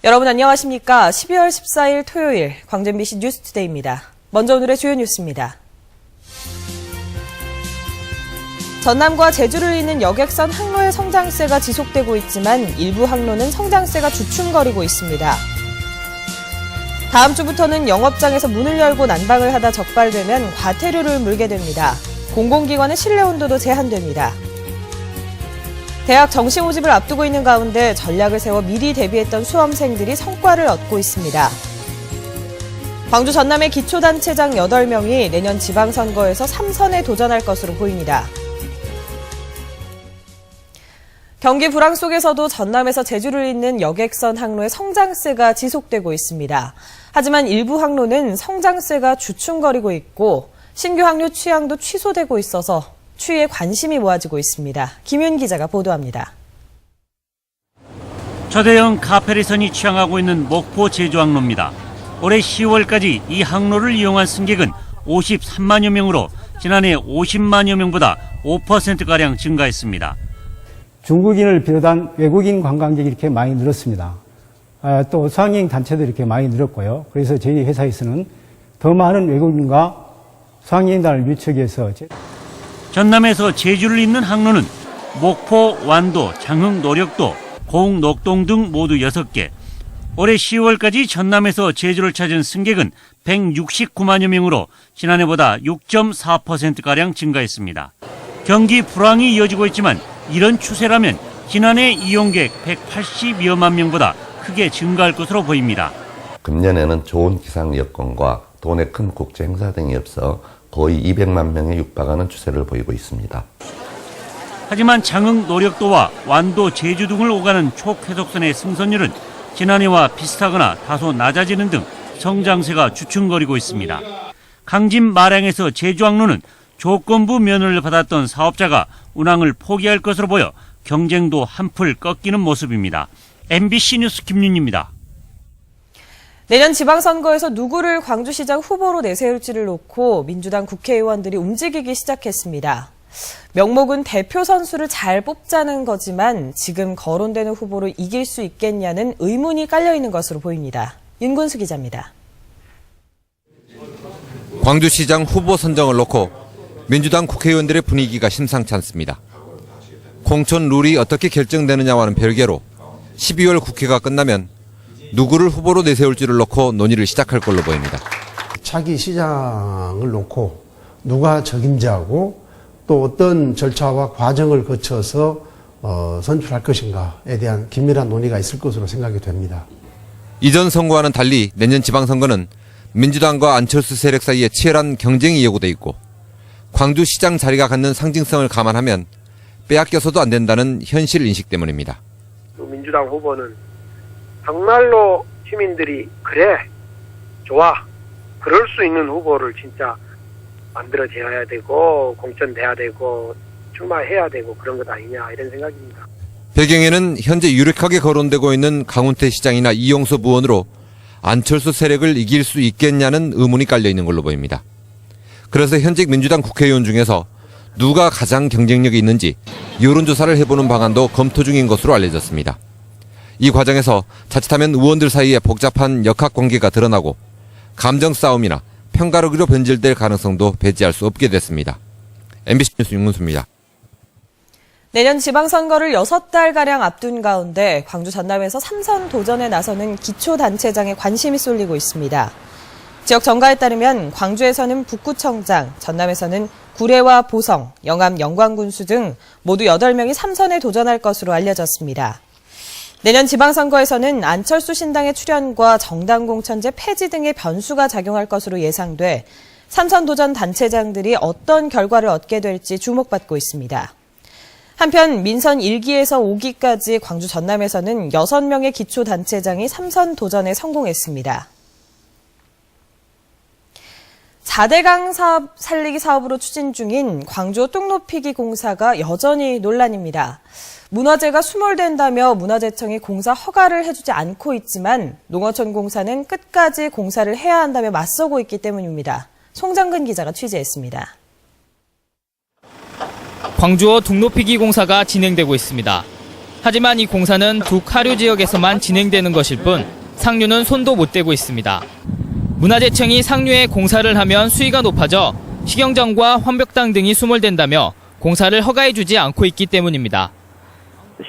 여러분 안녕하십니까? 12월 14일 토요일 광주 MBC 뉴스투데이입니다. 먼저 오늘의 주요 뉴스입니다. 전남과 제주를 잇는 여객선 항로의 성장세가 지속되고 있지만 일부 항로는 성장세가 주춤거리고 있습니다. 다음 주부터는 영업장에서 문을 열고 난방을 하다 적발되면 과태료를 물게 됩니다. 공공기관의 실내 온도도 제한됩니다. 대학 정시 모집을 앞두고 있는 가운데 전략을 세워 미리 대비했던 수험생들이 성과를 얻고 있습니다. 광주 전남의 기초단체장 8명이 내년 지방선거에서 3선에 도전할 것으로 보입니다. 경기 불황 속에서도 전남에서 제주를 잇는 여객선 항로의 성장세가 지속되고 있습니다. 하지만 일부 항로는 성장세가 주춤거리고 있고 신규 항로 취항도 취소되고 있어서 추이에 관심이 모아지고 있습니다. 김윤 기자가 보도합니다. 초대형 카페리선이 취항하고 있는 목포 제주 항로입니다. 올해 10월까지 이 항로를 이용한 승객은 53만여 명으로 지난해 50만여 명보다 5%가량 증가했습니다. 중국인을 비롯한 외국인 관광객이 이렇게 많이 늘었습니다. 또 수학여행 단체도 이렇게 많이 늘었고요. 그래서 저희 회사에서는 더 많은 외국인과 수학여행단을 유치하기 위해서 전남에서 제주를 잇는 항로는 목포, 완도, 장흥, 노력도, 고흥, 녹동 등 모두 6개. 올해 10월까지 전남에서 제주를 찾은 승객은 169만여 명으로 지난해보다 6.4%가량 증가했습니다. 경기 불황이 이어지고 있지만 이런 추세라면 지난해 이용객 180여만 명보다 크게 증가할 것으로 보입니다. 금년에는 좋은 기상 여건과 도내 큰 국제 행사 등이 없어 거의 200만 명에 육박하는 추세를 보이고 있습니다. 하지만 장흥, 노력도와 완도, 제주 등을 오가는 촉해속선의 승선율은 지난해와 비슷하거나 다소 낮아지는 등 성장세가 주춤거리고 있습니다. 강진 마량에서 제주 항로는 조건부 면허를 받았던 사업자가 운항을 포기할 것으로 보여 경쟁도 한풀 꺾이는 모습입니다. MBC 뉴스 김윤입니다. 내년 지방선거에서 누구를 광주시장 후보로 내세울지를 놓고 민주당 국회의원들이 움직이기 시작했습니다. 명목은 대표 선수를 잘 뽑자는 거지만 지금 거론되는 후보로 이길 수 있겠냐는 의문이 깔려있는 것으로 보입니다. 윤군수 기자입니다. 광주시장 후보 선정을 놓고 민주당 국회의원들의 분위기가 심상치 않습니다. 공천 룰이 어떻게 결정되느냐와는 별개로 12월 국회가 끝나면 누구를 후보로 내세울지를 놓고 논의를 시작할 걸로 보입니다. 차기 시장을 놓고 누가 적임자고 또 어떤 절차와 과정을 거쳐서 선출할 것인가에 대한 긴밀한 논의가 있을 것으로 생각이 됩니다. 이전 선거와는 달리 내년 지방선거는 민주당과 안철수 세력 사이에 치열한 경쟁이 예고돼 있고 광주시장 자리가 갖는 상징성을 감안하면 빼앗겨서도 안 된다는 현실 인식 때문입니다. 민주당 후보는 정말로 시민들이 그래, 좋아, 그럴 수 있는 후보를 진짜 만들어져야 되고 공천돼야 되고 출마해야 되고 그런 것 아니냐 이런 생각입니다. 배경에는 현재 유력하게 거론되고 있는 강훈태 시장이나 이용섭 의원으로 안철수 세력을 이길 수 있겠냐는 의문이 깔려 있는 걸로 보입니다. 그래서 현직 민주당 국회의원 중에서 누가 가장 경쟁력이 있는지 여론조사를 해보는 방안도 검토 중인 것으로 알려졌습니다. 이 과정에서 자칫하면 의원들 사이에 복잡한 역학관계가 드러나고 감정 싸움이나 편가르기로 변질될 가능성도 배제할 수 없게 됐습니다. MBC 뉴스 윤문수입니다. 내년 지방선거를 6달가량 앞둔 가운데 광주 전남에서 3선 도전에 나서는 기초단체장에 관심이 쏠리고 있습니다. 지역 정가에 따르면 광주에서는 북구청장, 전남에서는 구례와 보성, 영암 영광군수 등 모두 8명이 3선에 도전할 것으로 알려졌습니다. 내년 지방선거에서는 안철수 신당의 출현과 정당 공천제 폐지 등의 변수가 작용할 것으로 예상돼 3선 도전 단체장들이 어떤 결과를 얻게 될지 주목받고 있습니다. 한편 민선 1기에서 5기까지 광주 전남에서는 6명의 기초단체장이 3선 도전에 성공했습니다. 4대강 사업 살리기 사업으로 추진 중인 광주 뚝높이기 공사가 여전히 논란입니다. 문화재가 수몰된다며 문화재청이 공사 허가를 해주지 않고 있지만 농어촌 공사는 끝까지 공사를 해야 한다며 맞서고 있기 때문입니다. 송정근 기자가 취재했습니다. 광주어 뚝높이기 공사가 진행되고 있습니다. 하지만 이 공사는 두 하류 지역에서만 진행되는 것일 뿐 상류는 손도 못 대고 있습니다. 문화재청이 상류에 공사를 하면 수위가 높아져 식영정과 환벽당 등이 수몰된다며 공사를 허가해주지 않고 있기 때문입니다.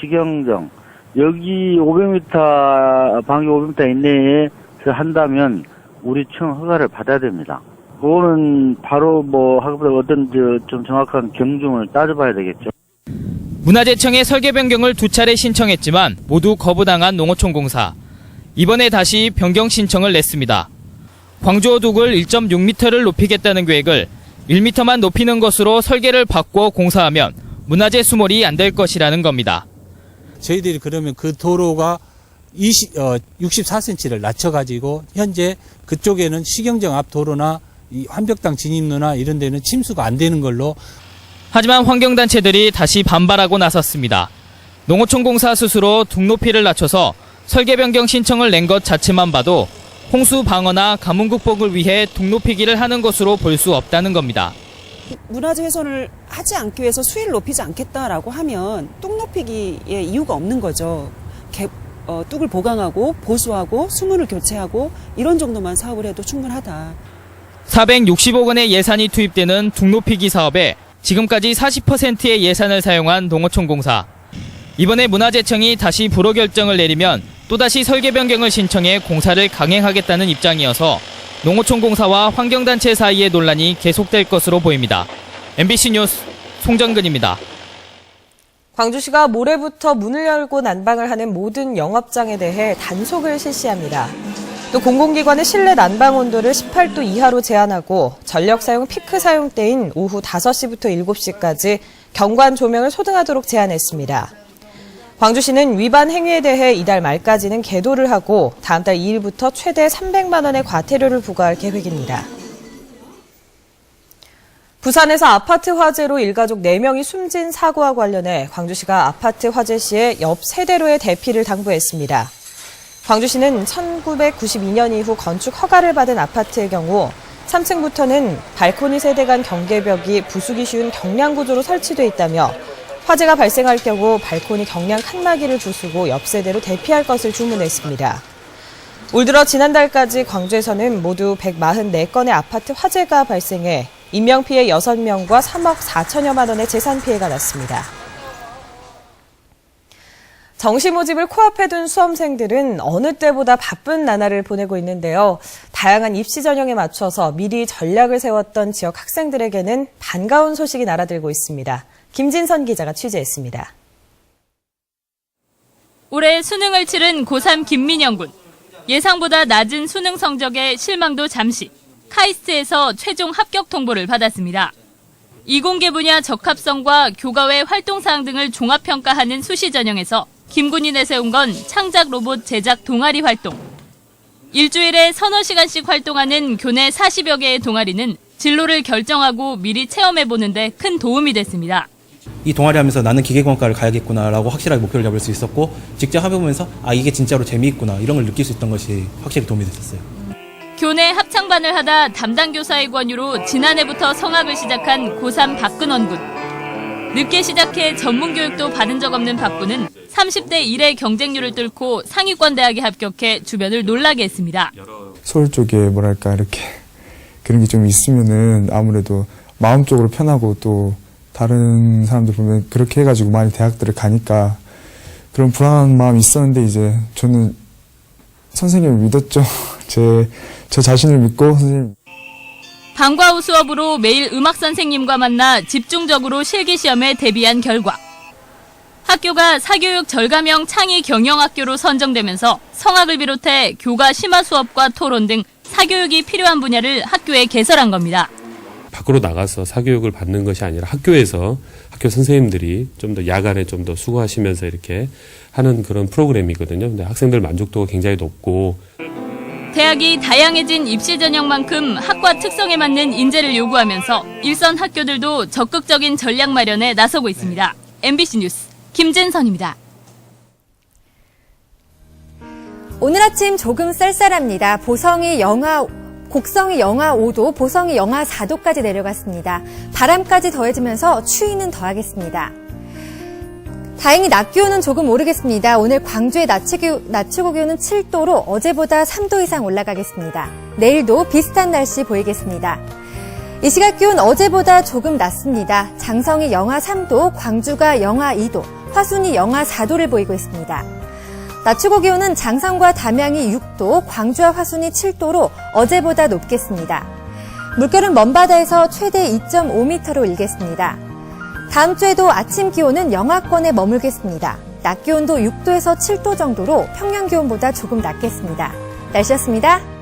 식영정, 여기 500m, 방위 500m 이내에서 한다면 우리 청 허가를 받아야 됩니다. 그거는 바로 어떤 좀 정확한 경중을 따져봐야 되겠죠. 문화재청에 설계 변경을 2차례 신청했지만 모두 거부당한 농어촌공사. 이번에 다시 변경 신청을 냈습니다. 광주어둑을 1.6m를 높이겠다는 계획을 1m만 높이는 것으로 설계를 바꿔 공사하면 문화재 수몰이 안 될 것이라는 겁니다. 저희들이 그러면 그 도로가 64cm를 낮춰가지고 현재 그쪽에는 식영정 앞 도로나 이 환벽당 진입로나 이런 데는 침수가 안 되는 걸로. 하지만 환경단체들이 다시 반발하고 나섰습니다. 농어촌공사 스스로 둑 높이를 낮춰서 설계 변경 신청을 낸 것 자체만 봐도 홍수 방어나 가뭄 극복을 위해 둑 높이기를 하는 것으로 볼 수 없다는 겁니다. 문화재 훼손을 하지 않기 위해서 수위를 높이지 않겠다라고 하면 뚝 높이기에 이유가 없는 거죠. 뚝을 보강하고 보수하고 수문을 교체하고 이런 정도만 사업을 해도 충분하다. 460억 원의 예산이 투입되는 둑 높이기 사업에 지금까지 40%의 예산을 사용한 농어촌공사. 이번에 문화재청이 다시 불허 결정을 내리면 또다시 설계 변경을 신청해 공사를 강행하겠다는 입장이어서 농어촌공사와 환경단체 사이의 논란이 계속될 것으로 보입니다. MBC 뉴스 송정근입니다. 광주시가 모레부터 문을 열고 난방을 하는 모든 영업장에 대해 단속을 실시합니다. 또 공공기관의 실내 난방 온도를 18도 이하로 제한하고 전력 사용 피크 사용 때인 오후 5시부터 7시까지 경관 조명을 소등하도록 제한했습니다. 광주시는 위반 행위에 대해 이달 말까지는 계도를 하고 다음 달 2일부터 최대 300만 원의 과태료를 부과할 계획입니다. 부산에서 아파트 화재로 일가족 4명이 숨진 사고와 관련해 광주시가 아파트 화재 시에 옆 세대로의 대피를 당부했습니다. 광주시는 1992년 이후 건축 허가를 받은 아파트의 경우 3층부터는 발코니 세대 간 경계벽이 부수기 쉬운 경량 구조로 설치돼 있다며 화재가 발생할 경우 발코니 경량 칸막이를 부수고 옆 세대로 대피할 것을 주문했습니다. 올 들어 지난달까지 광주에서는 모두 144건의 아파트 화재가 발생해 인명피해 6명과 3억 4천여만 원의 재산 피해가 났습니다. 정시 모집을 코앞에 둔 수험생들은 어느 때보다 바쁜 나날을 보내고 있는데요. 다양한 입시 전형에 맞춰서 미리 전략을 세웠던 지역 학생들에게는 반가운 소식이 날아들고 있습니다. 김진선 기자가 취재했습니다. 올해 수능을 치른 고3 김민영 군. 예상보다 낮은 수능 성적에 실망도 잠시. 카이스트에서 최종 합격 통보를 받았습니다. 이공계 분야 적합성과 교과외 활동사항 등을 종합평가하는 수시 전형에서 김 군이 내세운 건 창작 로봇 제작 동아리 활동. 일주일에 서너 시간씩 활동하는 교내 40여 개의 동아리는 진로를 결정하고 미리 체험해보는 데 큰 도움이 됐습니다. 이 동아리 하면서 나는 기계공학과를 가야겠구나라고 확실하게 목표를 잡을 수 있었고 직접 해보면서 이게 진짜로 재미있구나 이런 걸 느낄 수 있던 것이 확실히 도움이 됐었어요. 교내 합창반을 하다 담당 교사의 권유로 지난해부터 성악을 시작한 고3 박근원 군. 늦게 시작해 전문 교육도 받은 적 없는 박 군은 30대 1의 경쟁률을 뚫고 상위권 대학에 합격해 주변을 놀라게 했습니다. 서울 쪽에 이렇게 그런 게 좀 있으면은 아무래도 마음적으로 편하고 또 다른 사람들 보면 그렇게 해가지고 많이 대학들을 가니까 그런 불안한 마음이 있었는데 이제 저는 선생님을 믿었죠. 저 자신을 믿고 선생님. 방과 후 수업으로 매일 음악 선생님과 만나 집중적으로 실기시험에 대비한 결과 학교가 사교육 절감형 창의 경영학교로 선정되면서 성악을 비롯해 교과 심화 수업과 토론 등 사교육이 필요한 분야를 학교에 개설한 겁니다. 밖으로 나가서 사교육을 받는 것이 아니라 학교에서 학교 선생님들이 좀 더 야간에 좀 더 수고하시면서 이렇게 하는 그런 프로그램이거든요. 근데 학생들 만족도가 굉장히 높고. 대학이 다양해진 입시 전형만큼 학과 특성에 맞는 인재를 요구하면서 일선 학교들도 적극적인 전략 마련에 나서고 있습니다. MBC 뉴스 김진선입니다. 오늘 아침 조금 쌀쌀합니다. 곡성이 영하 5도, 보성이 영하 4도까지 내려갔습니다. 바람까지 더해지면서 추위는 더하겠습니다. 다행히 낮 기온은 조금 오르겠습니다. 오늘 광주의 낮 최고 기온은 7도로 어제보다 3도 이상 올라가겠습니다. 내일도 비슷한 날씨 보이겠습니다. 이 시각 기온 어제보다 조금 낮습니다. 장성이 영하 3도, 광주가 영하 2도, 화순이 영하 4도를 보이고 있습니다. 낮 최고 기온은 장성과 담양이 6도, 광주와 화순이 7도로 어제보다 높겠습니다. 물결은 먼바다에서 최대 2.5m로 일겠습니다. 다음 주에도 아침 기온은 영하권에 머물겠습니다. 낮 기온도 6도에서 7도 정도로 평년 기온보다 조금 낮겠습니다. 날씨였습니다.